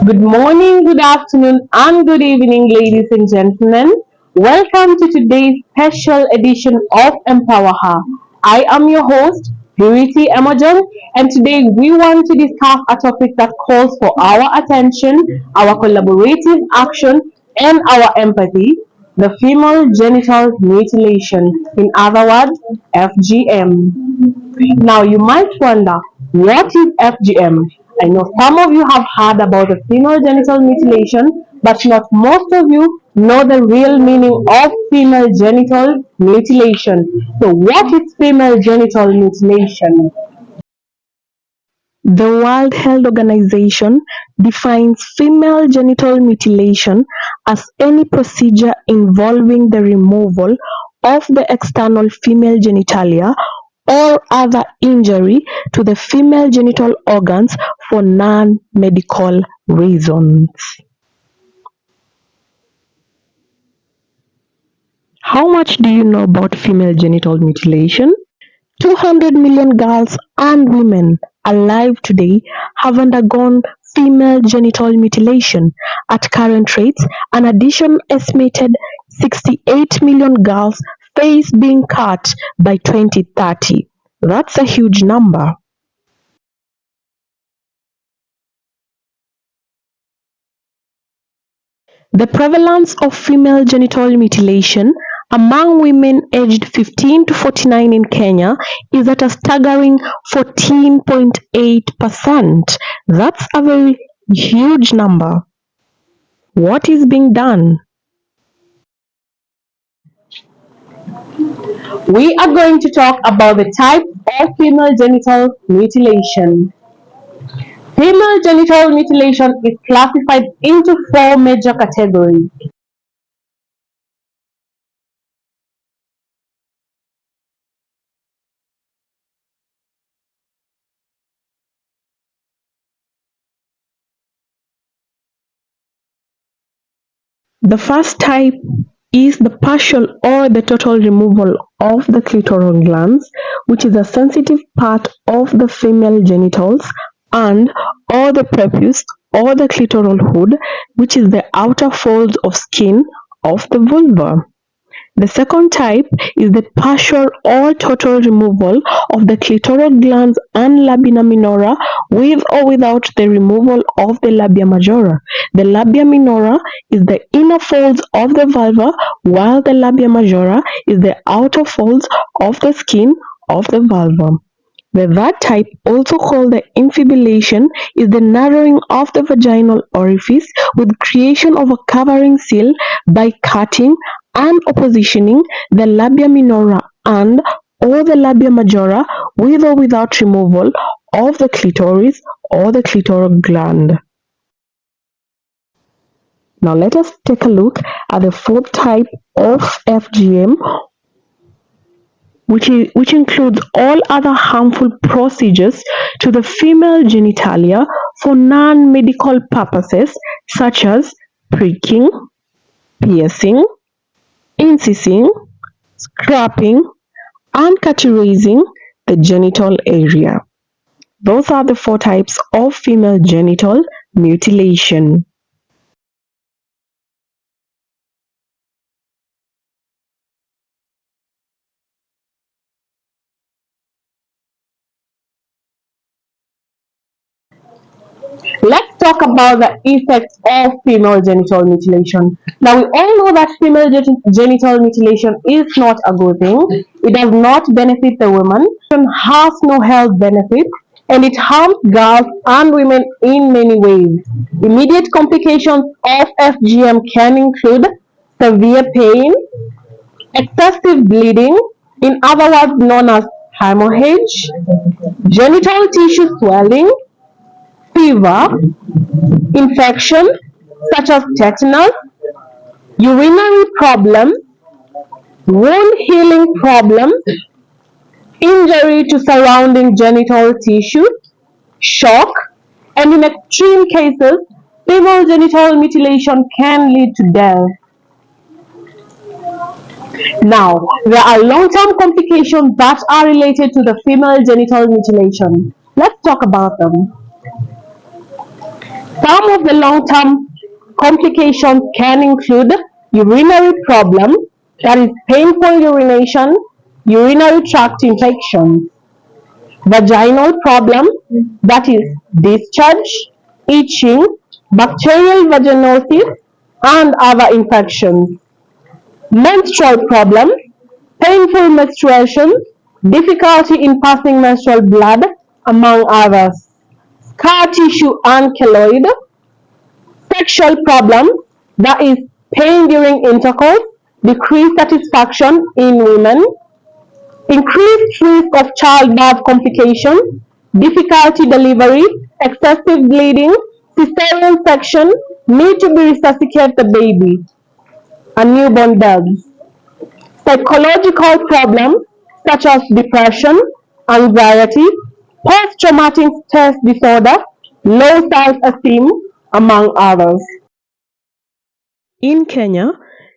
Good morning, good afternoon, and good evening, ladies and gentlemen. Welcome to today's special edition of Empower Her. I am your host, Purity Emojong, and today we want to discuss a topic that calls for our attention, our collaborative action, and our empathy, the female genital mutilation, in other words, FGM. Now, you might wonder, what is FGM? I know some of you have heard about the female genital mutilation, but not most of you know the real meaning of female genital mutilation. So, what is female genital mutilation? The World Health Organization defines female genital mutilation as any procedure involving the removal of the external female genitalia or other injury to the female genital organs for non-medical reasons. How much do you know about female genital mutilation? 200 million girls and women alive today have undergone female genital mutilation. At current rates, an additional estimated 68 million girls face being cut by 2030. That's a huge number. The prevalence of female genital mutilation among women aged 15 to 49 in Kenya is at a staggering 14.8%. That's a very huge number. What is being done? We are going to talk about the type of female genital mutilation. Female genital mutilation is classified into four major categories. The first type is the partial or the total removal of the clitoral glands, which is a sensitive part of the female genitals, and or the prepuce or the clitoral hood, which is the outer folds of skin of the vulva. The second type is the partial or total removal of the clitoral glands and labia minora with or without the removal of the labia majora. The labia minora is the inner folds of the vulva, while the labia majora is the outer folds of the skin of the vulva. The third type, also called the infibulation, is the narrowing of the vaginal orifice with creation of a covering seal by cutting and oppositioning the labia minora and or the labia majora with or without removal of the clitoris or the clitoral gland. Now let us take a look at the fourth type of FGM, which includes all other harmful procedures to the female genitalia for non-medical purposes such as pricking, piercing, incising, scraping, and cauterizing the genital area. Those are the four types of female genital mutilation. Let's talk about the effects of female genital mutilation. Now, we all know that female genital mutilation is not a good thing. It does not benefit the woman. It has no health benefits, and it harms girls and women in many ways. Immediate complications of FGM can include severe pain, excessive bleeding, in other words known as hemorrhage, genital tissue swelling, fever, infection such as tetanus, urinary problem, wound healing problem, injury to surrounding genital tissue, shock, and in extreme cases, female genital mutilation can lead to death. Now, there are long-term complications that are related to the female genital mutilation. Let's talk about them. Some of the long-term complications can include urinary problem, that is painful urination, urinary tract infections, vaginal problem, that is discharge, itching, bacterial vaginosis, and other infections, menstrual problem, painful menstruation, difficulty in passing menstrual blood, among others, scar tissue and keloid, sexual problem, that is pain during intercourse, decreased satisfaction in women, increased risk of childbirth complications, difficulty delivery, excessive bleeding, cesarean section, need to be resuscitate the baby, and newborn deaths. Psychological problems such as depression, anxiety, post-traumatic stress disorder, low self-esteem, among others. In Kenya,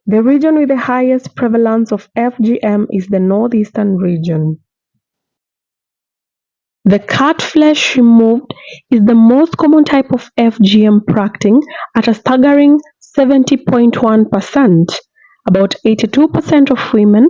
the region with the highest prevalence of FGM is the northeastern region. The cat flesh removed is the most common type of FGM practicing at a staggering 70.1%. About 82% of women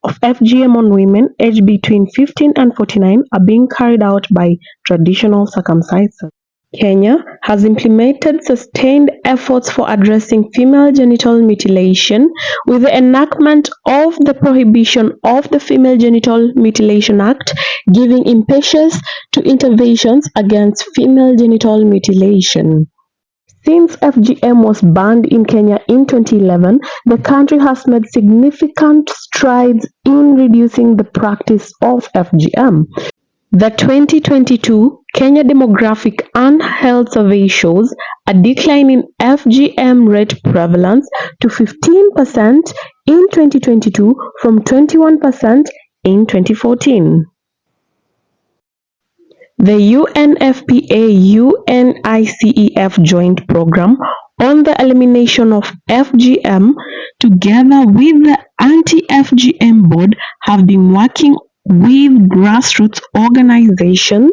of FGM on women aged between 15 and 49 are being carried out by traditional circumcision. Kenya has implemented sustained efforts for addressing female genital mutilation with the enactment of the Prohibition of the Female Genital Mutilation Act, giving impetus to interventions against female genital mutilation. Since FGM was banned in Kenya in 2011, the country has made significant strides in reducing the practice of FGM. The 2022 Kenya Demographic and Health Survey shows a decline in FGM rate prevalence to 15% in 2022 from 21% in 2014. The UNFPA-UNICEF Joint Program on the Elimination of FGM, together with the Anti-FGM Board, have been working with grassroots organizations,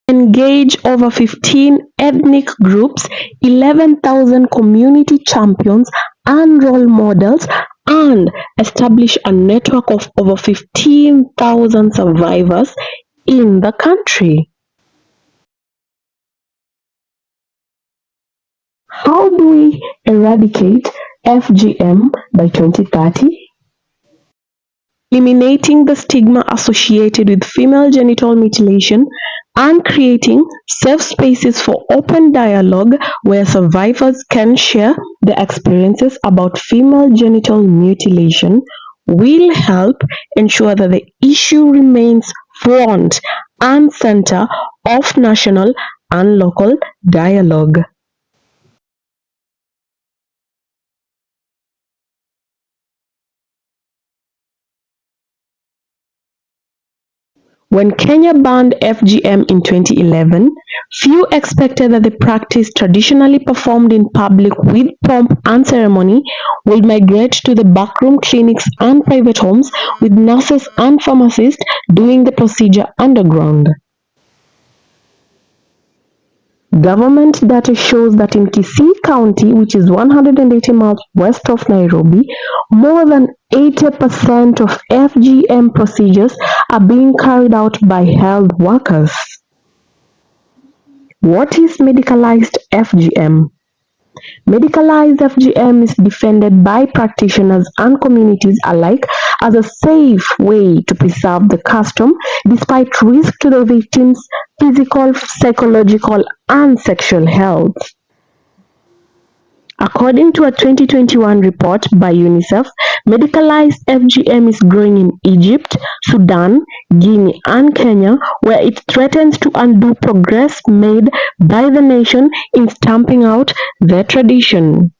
engage over 15 ethnic groups, 11,000 community champions and role models, and establish a network of over 15,000 survivors in the country. How do we eradicate FGM by 2030? Eliminating the stigma associated with female genital mutilation and creating safe spaces for open dialogue where survivors can share their experiences about female genital mutilation will help ensure that the issue remains front and center of national and local dialogue. When Kenya banned FGM in 2011, few expected that the practice traditionally performed in public with pomp and ceremony would migrate to the backroom clinics and private homes, with nurses and pharmacists doing the procedure underground. Government data shows that in Kisii County, which is 180 miles west of Nairobi, more than 80% of FGM procedures are being carried out by health workers. What is medicalized FGM? Medicalized FGM is defended by practitioners and communities alike as a safe way to preserve the custom despite risk to the victims' physical, psychological, and sexual health. According to a 2021 report by UNICEF, medicalized FGM is growing in Egypt, Sudan, Guinea, and Kenya, where it threatens to undo progress made by the nation in stamping out the tradition.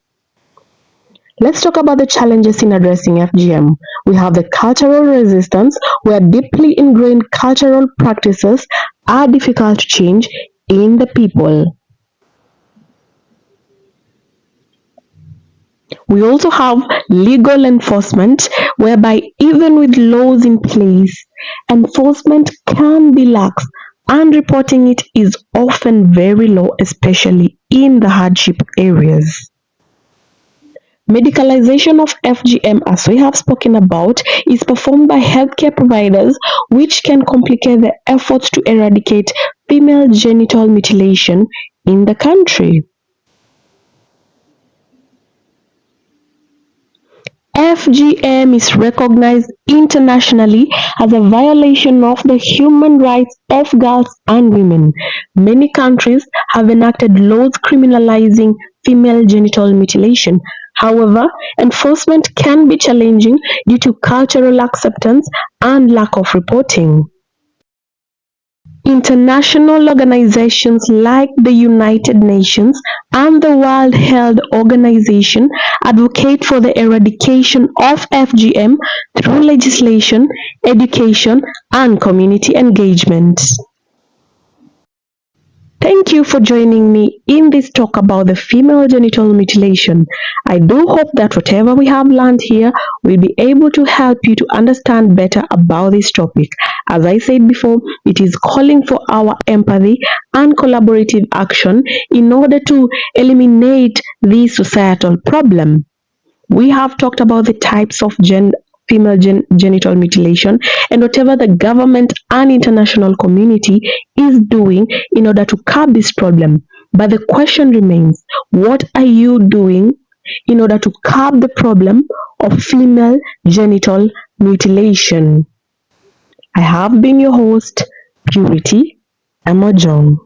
Let's talk about the challenges in addressing FGM. We have the cultural resistance, where deeply ingrained cultural practices are difficult to change in the people. We also have legal enforcement, whereby even with laws in place, enforcement can be lax and reporting it is often very low, especially in the hardship areas. Medicalization of FGM, as we have spoken about, is performed by healthcare providers, which can complicate the efforts to eradicate female genital mutilation in the country. FGM is recognized internationally as a violation of the human rights of girls and women. Many countries have enacted laws criminalizing female genital mutilation. However, enforcement can be challenging due to cultural acceptance and lack of reporting. International organizations like the United Nations and the World Health Organization advocate for the eradication of FGM through legislation, education, and community engagement. Thank you for joining me in this talk about the female genital mutilation. I do hope that whatever we have learned here will be able to help you to understand better about this topic. As I said before, it is calling for our empathy and collaborative action in order to eliminate this societal problem. We have talked about the types of female genital mutilation and whatever the government and international community is doing in order to curb this problem. But the question remains, what are you doing in order to curb the problem of female genital mutilation? I have been your host, Purity Emma John.